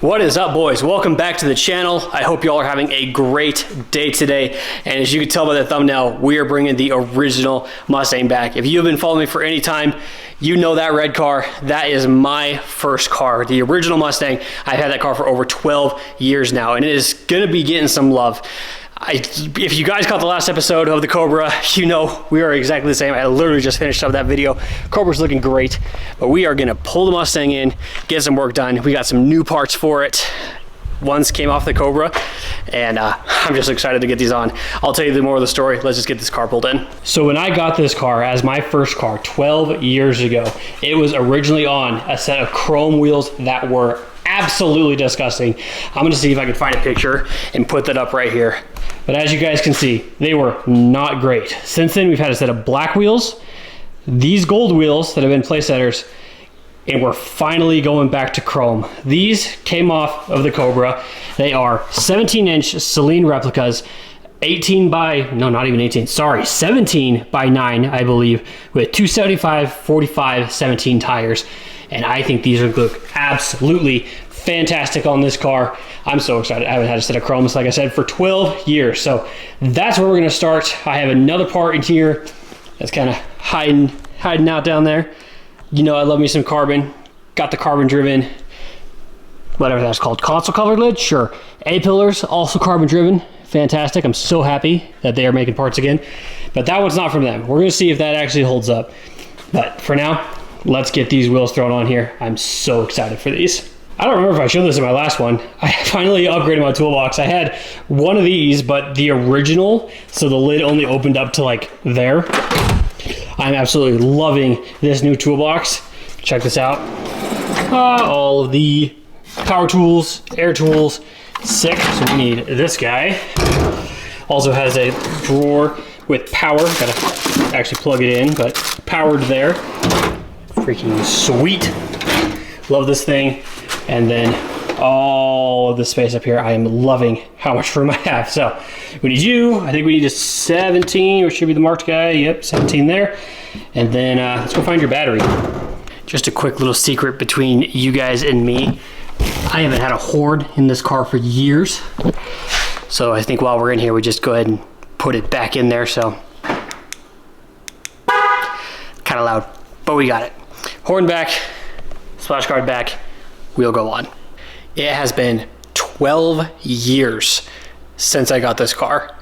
What is up, boys? Welcome back to the channel. I hope you all are having a great day today. And as you can tell by the thumbnail, we are bringing the original Mustang back. If you have been following me for any time, you know that red car. That is my first car, the original Mustang. I've had that car for over 12 years now, and it is gonna be getting some love. If you guys caught the last episode of the Cobra, you know we are exactly the same. I literally just finished up that video. Cobra's looking great, but we are gonna pull the Mustang in, get some work done. We got some new parts for it. Ones came off the Cobra, and I'm just excited to get these on. I'll tell you the more of the story. Let's just get this car pulled in. So when I got this car as my first car 12 years ago, it was originally on a set of chrome wheels that were absolutely disgusting. I'm gonna see if I can find a picture and put that up right here. But as you guys can see, they were not great. Since then, we've had a set of black wheels, these gold wheels that have been place setters, and we're finally going back to chrome. These came off of the Cobra. They are 17-inch Celine replicas, 17 by 9, I believe, with 275, 45, 17 tires. And I think these are look absolutely fantastic on this car. I'm so excited. I haven't had a set of chromes, like I said, for 12 years. So that's where we're gonna start. I have another part in here that's kind of hiding out down there. You know I love me some carbon. Got the carbon driven, whatever that's called, console cover lid, sure. A-pillars, also carbon driven, fantastic. I'm so happy that they are making parts again. But that one's not from them. We're gonna see if that actually holds up. But for now, let's get these wheels thrown on here. I'm so excited for these. I don't remember if I showed this in my last one. I finally upgraded my toolbox. I had one of these, but the original, so the lid only opened up to like there. I'm absolutely loving this new toolbox. Check this out. All of the power tools, air tools, sick. So we need this guy. Also has a drawer with power. Gotta actually plug it in, but powered there. Freaking sweet. Love this thing. And then all of the space up here. I am loving how much room I have. So we need you. I think we need a 17, which should be the marked guy. Yep, 17 there. And then let's go find your battery. Just a quick little secret between you guys and me. I haven't had a horn in this car for years. So I think while we're in here, we just go ahead and put it back in there. So kind of loud, but we got it. Horn back, splash guard back. Wheel go on. It has been 12 years since I got this car.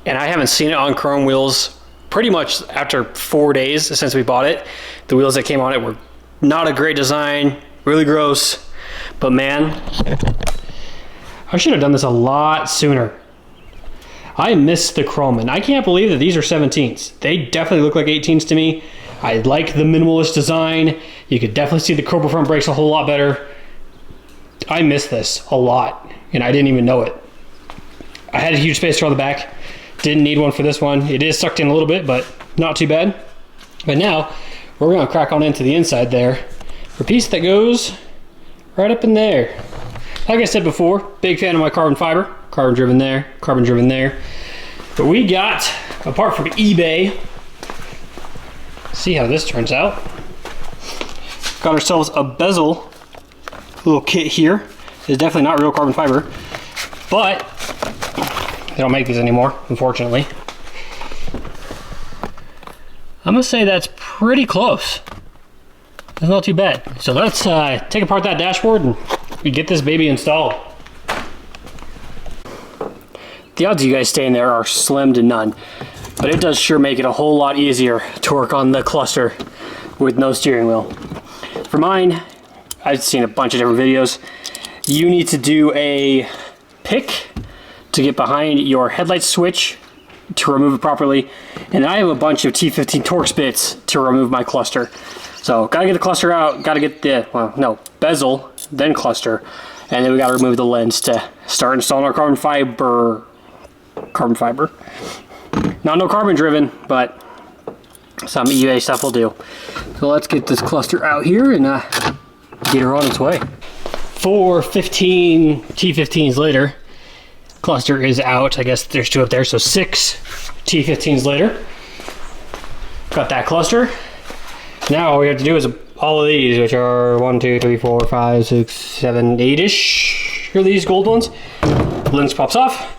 And I haven't seen it on chrome wheels pretty much after 4 days since we bought it. The wheels that came on it were not a great design, really gross. But man, I should have done this a lot sooner. I miss the chrome, and I can't believe that these are 17s. They definitely look like 18s to me. I like the minimalist design. You could definitely see the Cobra front brakes a whole lot better. I miss this a lot, and I didn't even know it. I had a huge spacer on the back. Didn't need one for this one. It is sucked in a little bit, but not too bad. But now, we're gonna crack on into the inside there for a piece that goes right up in there. Like I said before, big fan of my carbon fiber. Carbon driven there, carbon driven there. But we got a part from eBay. See how this turns out. Got ourselves a bezel little kit here. It's definitely not real carbon fiber, but they don't make these anymore, unfortunately. I'm gonna say that's pretty close. That's not too bad. So let's take apart that dashboard and get this baby installed. The odds of you guys staying there are slim to none. But it does sure make it a whole lot easier to work on the cluster with no steering wheel. For mine, I've seen a bunch of different videos. You need to do a pick to get behind your headlight switch to remove it properly. And I have a bunch of T15 Torx bits to remove my cluster. So gotta get the cluster out, gotta get the, bezel, then cluster. And then we gotta remove the lens to start installing our carbon fiber. Not no carbon driven, but some eBay stuff will do. So let's get this cluster out here and get her on its way. 4 15 T15s later, cluster is out. I guess there's 2 up there, so 6 T15s later. Got that cluster. Now all we have to do is all of these, which are 1, 2, 3, 4, 5, 6, 7, 8-ish, are these gold ones. Lens pops off.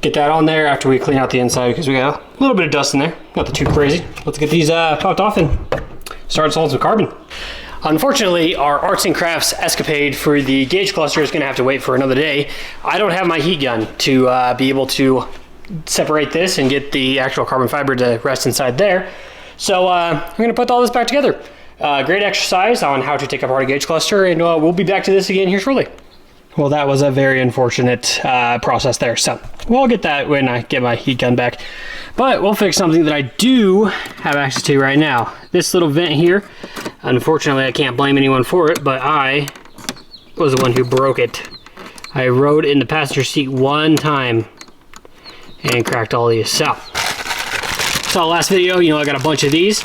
Get that on there after we clean out the inside because we got a little bit of dust in there. Nothing too crazy. Let's get these popped off and start installing some carbon. Unfortunately, our arts and crafts escapade for the gauge cluster is going to have to wait for another day. I don't have my heat gun to be able to separate this and get the actual carbon fiber to rest inside there. So I'm going to put all this back together. Great exercise on how to take apart a gauge cluster, and we'll be back to this again here shortly. Well, that was a very unfortunate process there, so we'll get that when I get my heat gun back. But we'll fix something that I do have access to right now. This little vent here, unfortunately I can't blame anyone for it, but I was the one who broke it. I rode in the passenger seat one time and cracked all these. So, saw last video, you know, I got a bunch of these.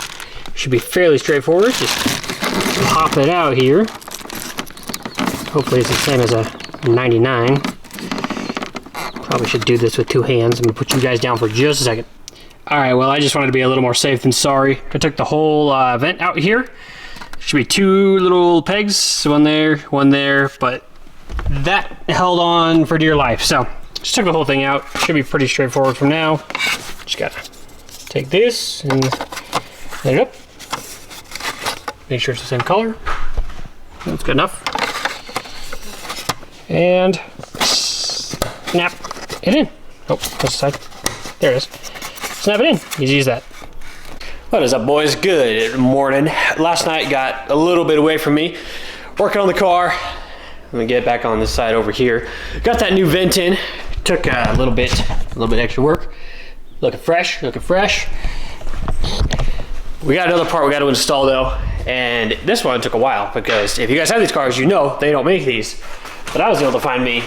Should be fairly straightforward. Just pop it out here. Hopefully it's the same as a 99. Probably should do this with two hands. I'm gonna put you guys down for just a second. All right, well, I just wanted to be a little more safe than sorry. I took the whole vent out here. Should be two little pegs, one there, but that held on for dear life. So just took the whole thing out. Should be pretty straightforward from now. Just gotta take this and line it up. Make sure it's the same color. That's good enough. And snap it in. Oh, that's the side. There it is. Snap it in. Easy as that. What is up, boys? Good morning. Last night got a little bit away from me. Working on the car. Let me get back on this side over here. Got that new vent in. Took a little bit extra work. Looking fresh, looking fresh. We got another part we got to install though, and this one took a while because if you guys have these cars, you know they don't make these. But I was able to find me,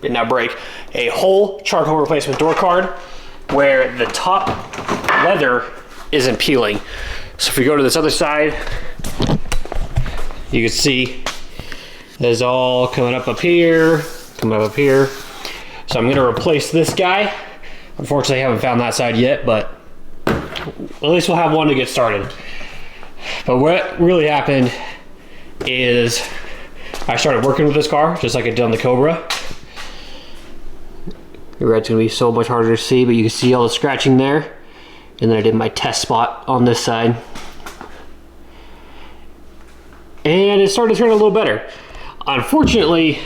did not break, a whole charcoal replacement door card where the top leather isn't peeling. So if you go to this other side, you can see there's all coming up here, coming up here. So I'm gonna replace this guy. Unfortunately, I haven't found that side yet, but at least we'll have one to get started. But what really happened is I started working with this car just like I did on the Cobra. The red's gonna be so much harder to see, but you can see all the scratching there. And then I did my test spot on this side. And it started to turn a little better. Unfortunately,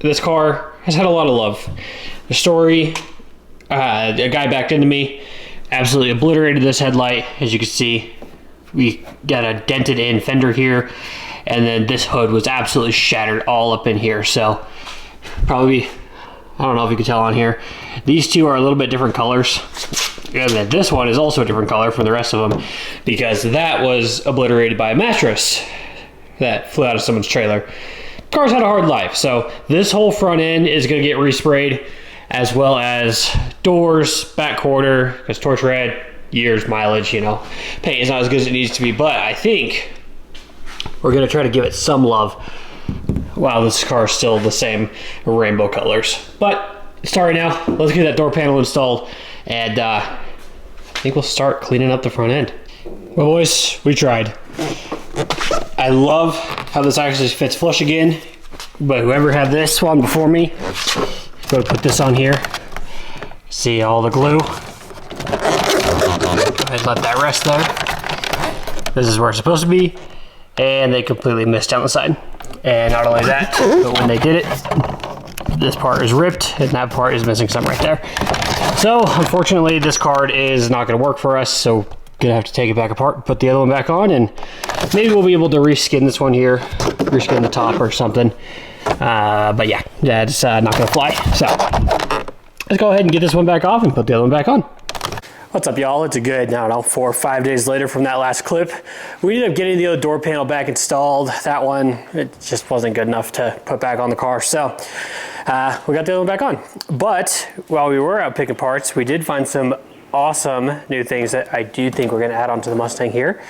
this car has had a lot of love. The story, a guy backed into me, absolutely obliterated this headlight. As you can see, we got a dented in fender here, and then this hood was absolutely shattered all up in here. So probably, I don't know if you can tell on here, these two are a little bit different colors. And then this one is also a different color from the rest of them because that was obliterated by a mattress that flew out of someone's trailer. Car's had a hard life, so this whole front end is going to get resprayed, as well as doors, back quarter, because torch red, years, mileage, you know. Paint is not as good as it needs to be, but I think we're going to try to give it some love while this car is still the same rainbow colors. But starting now, let's get that door panel installed, and I think we'll start cleaning up the front end. Well, boys, we tried. I love how this actually fits flush again, but whoever had this one before me, go to put this on here. See all the glue? Go ahead and let that rest there. This is where it's supposed to be, and they completely missed down the side. And not only that, but when they did it, this part is ripped, and that part is missing some right there. So, unfortunately, this card is not going to work for us, so gonna have to take it back apart, put the other one back on, and maybe we'll be able to reskin this one here, reskin the top or something. But yeah, that's not gonna fly. So let's go ahead and get this one back off and put the other one back on. What's up, y'all? It's a good, I don't know, 4 or 5 days later from that last clip. We ended up getting the other door panel back installed. That one, it just wasn't good enough to put back on the car. So we got the other one back on. But while we were out picking parts, we did find some awesome new things that I do think we're going to add onto the Mustang here.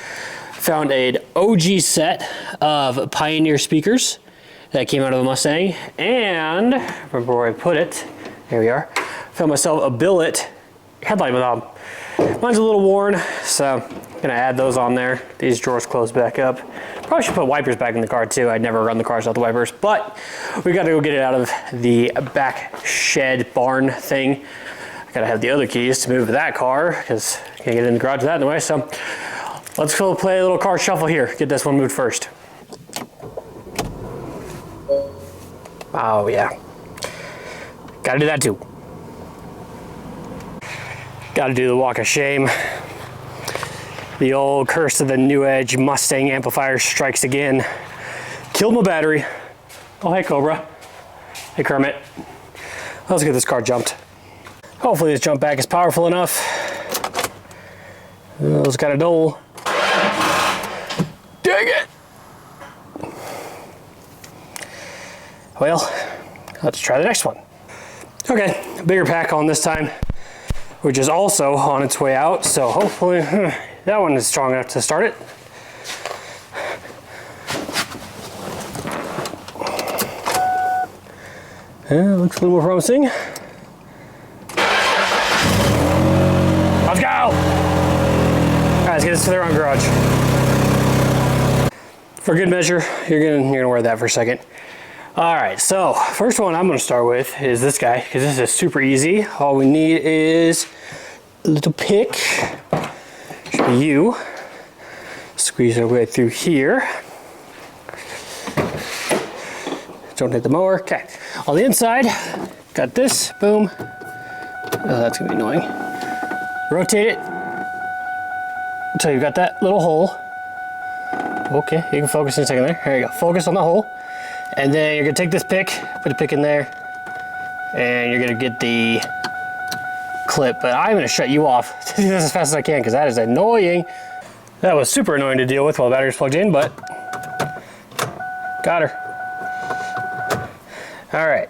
Found an OG set of Pioneer speakers that came out of the Mustang, and remember where I put it, there we are. Found myself a billet headlight without. Mine's a little worn, so I'm gonna add those on there. These drawers close back up. Probably should put wipers back in the car too. I'd never run the cars without the wipers, but we gotta go get it out of the back shed barn thing. I gotta have the other keys to move that car because I can't get in the garage with that anyway. So let's go play a little car shuffle here. Get this one moved first. Oh yeah, gotta do that too. Gotta do the walk of shame. The old curse of the New Edge Mustang amplifier strikes again. Killed my battery. Oh, hey Cobra. Hey Kermit. Let's get this car jumped. Hopefully this jump back is powerful enough. It's got a dull. Dang it! Well, let's try the next one. Okay, bigger pack on this time, which is also on its way out, so hopefully that one is strong enough to start it. Yeah, looks a little more promising. Let's go! All right, let's get this to the run garage. For good measure, you're gonna wear that for a second. All right, so first one I'm gonna start with is this guy, because this is super easy. All we need is a little pick. Should be you. Squeeze our way through here. Don't hit the mower. Okay, on the inside, got this, boom. Oh, that's gonna be annoying. Rotate it until you've got that little hole. Okay, you can focus in a second there. There you go, focus on the hole. And then you're gonna take this pick, put the pick in there, and you're gonna get the clip, but I'm gonna shut you off to do this as fast as I can because that is annoying. That was super annoying to deal with while the battery's plugged in, but got her. All right,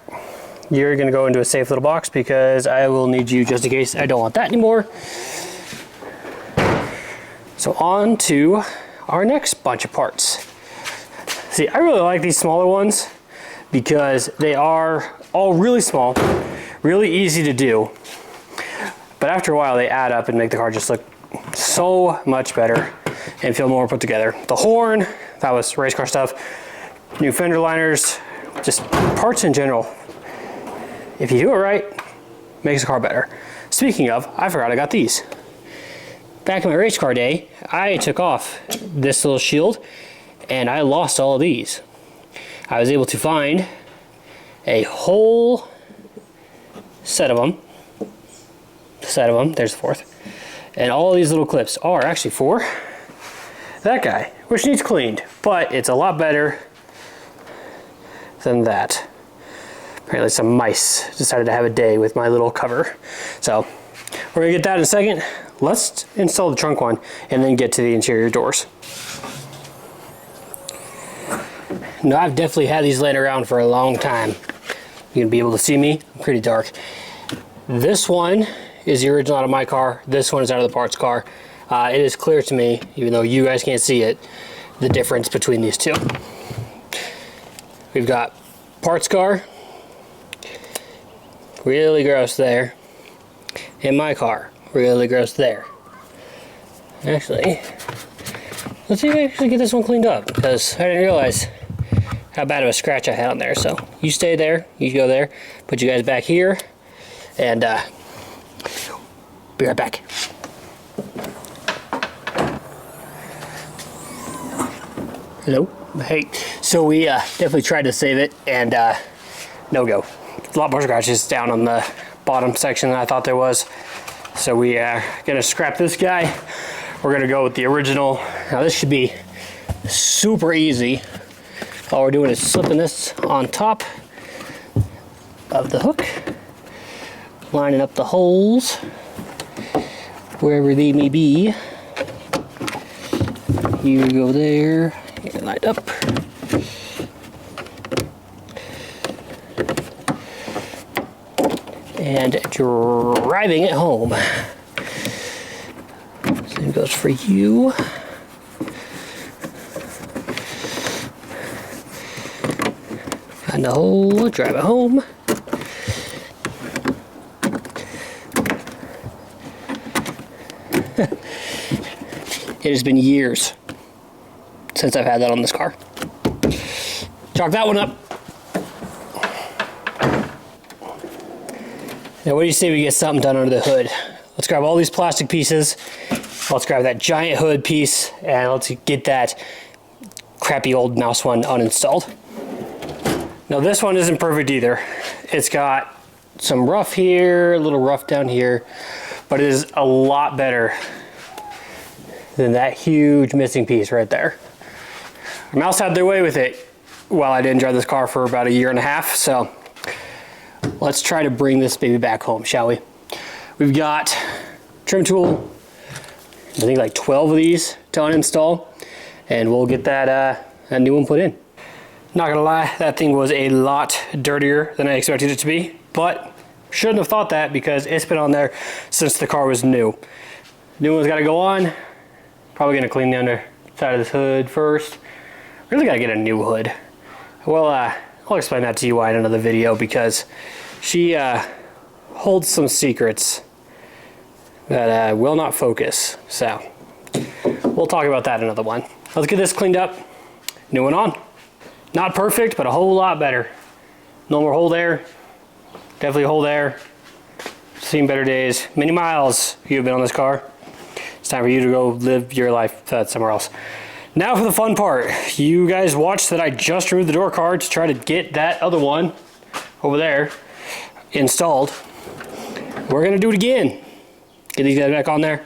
you're gonna go into a safe little box because I will need you just in case I don't want that anymore. So on to our next bunch of parts. See, I really like these smaller ones because they are all really small, really easy to do. But after a while, they add up and make the car just look so much better and feel more put together. The horn, that was race car stuff. New fender liners, just parts in general. If you do it right, makes the car better. Speaking of, I forgot I got these. Back in my race car day, I took off this little shield and I lost all of these. I was able to find a whole set of them. There's the fourth. And all these little clips are actually for that guy, which needs cleaned, but it's a lot better than that. Apparently some mice decided to have a day with my little cover. So we're gonna get that in a second. Let's install the trunk one and then get to the interior doors. Now, I've definitely had these laying around for a long time. You're gonna be able to see me, I'm pretty dark. This one is the original out of my car. This one is out of the parts car. It is clear to me, even though you guys can't see it, the difference between these two. We've got parts car, really gross there. In my car, really gross there. Actually, let's see if I actually get this one cleaned up because I didn't realize how bad of a scratch I had on there. So you stay there, you go there, put you guys back here, and be right back. Hello? Hey, so we definitely tried to save it and no go. A lot more scratches down on the bottom section than I thought there was. So we are gonna scrap this guy. We're gonna go with the original. Now this should be super easy. All we're doing is slipping this on top of the hook, lining up the holes wherever they may be. You go there, you're lined up. And driving it home. Same goes for you. Find a hole, drive it home. It has been years since I've had that on this car. Chalk that one up. Now what do you say we get something done under the hood? Let's grab all these plastic pieces. Let's grab that giant hood piece and let's get that crappy old mouse one uninstalled. Now this one isn't perfect either. It's got some rough here, a little rough down here, but it is a lot better than that huge missing piece right there. Mouse had their way with it while I didn't drive this car for about 1.5 years, so let's try to bring this baby back home, shall we? We've got trim tool, I think like 12 of these to uninstall, and we'll get that new one put in. Not gonna lie, that thing was a lot dirtier than I expected it to be, but shouldn't have thought that because it's been on there since the car was new. New one's gotta go on. Probably gonna clean the underside of this hood first. Really gotta get a new hood. Well, I'll explain that to you in another video because she holds some secrets that will not focus. So we'll talk about that in another one. Let's get this cleaned up. New one on. Not perfect, but a whole lot better. No more hole there. Definitely a hole there. Seen better days. Many miles you've been on this car. It's time for you to go live your life somewhere else. Now for the fun part. You guys watched that I just removed the door card to try to get that other one over there installed. We're gonna do it again. Get these guys back on there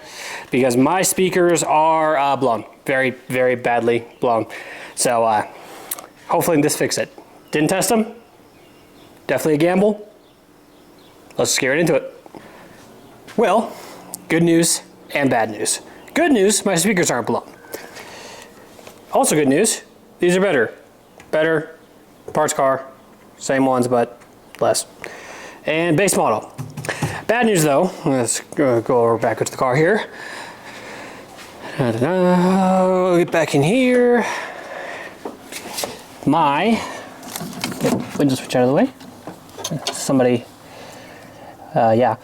because my speakers are blown. Very, very badly blown. So hopefully this fix it. Didn't test them. Definitely a gamble. Let's just get right into it. Well, good news and bad news. Good news, my speakers aren't blown. Also good news, these are better. Better, parts car, same ones but less. And base model. Bad news though, let's go over back into the car here. Get back in here. My window switch out of the way. Somebody, yeah.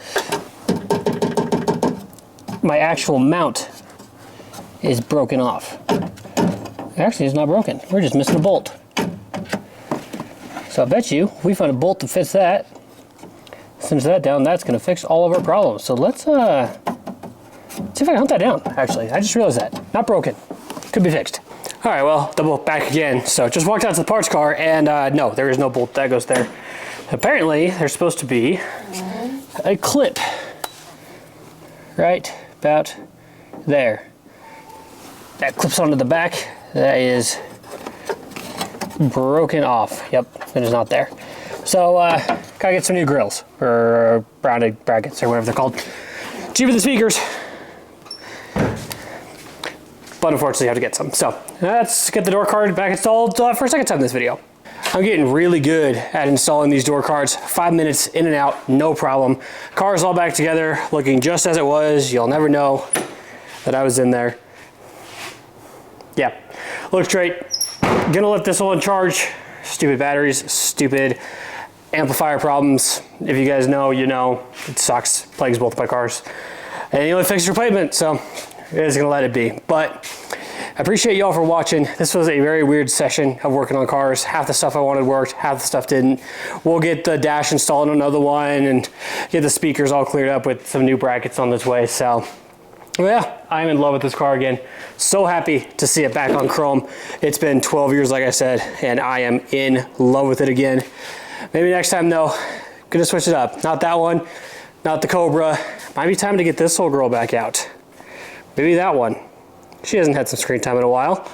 My actual mount is broken off. Actually, it's not broken. We're just missing a bolt. So I bet you, if we find a bolt that fits that, cinch that down, that's gonna fix all of our problems. So let's see if I can hunt that down, actually. I just realized that. Not broken. Could be fixed. All right, well, double back again. So just walked out to the parts car and no, there is no bolt that goes there. Apparently, there's supposed to be a clip right about there. That clips onto the back. That is broken off. Yep, it is not there. So, gotta get some new grills or rounded brackets or whatever they're called. Cheaper than speakers, but unfortunately, I have to get some. So, let's get the door card back installed for a second time in this video. I'm getting really good at installing these door cards. 5 minutes in and out, no problem. Car's all back together, looking just as it was. You'll never know that I was in there. Yeah, looks great. Gonna let this one charge. Stupid batteries, stupid amplifier problems. If you guys know, you know. It sucks, plagues both my cars. And the only fix is replacement, so it is gonna let it be. But I appreciate y'all for watching. This was a very weird session of working on cars. Half the stuff I wanted worked, half the stuff didn't. We'll get the dash installed on another one and get the speakers all cleared up with some new brackets on this way. So, well, yeah, I'm in love with this car again. So happy to see it back on chrome. It's been 12 years, like I said, and I am in love with it again. Maybe next time though, gonna switch it up. Not that one, not the Cobra. Might be time to get this old girl back out. Maybe that one. She hasn't had some screen time in a while.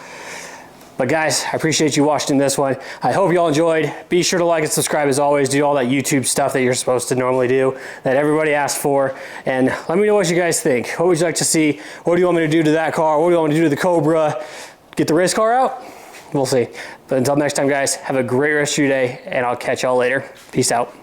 But guys, I appreciate you watching this one. I hope y'all enjoyed. Be sure to like and subscribe as always. Do all that YouTube stuff that you're supposed to normally do, that everybody asks for. And let me know what you guys think. What would you like to see? What do you want me to do to that car? What do you want me to do to the Cobra? Get the race car out? We'll see. But until next time, guys, have a great rest of your day, and I'll catch y'all later. Peace out.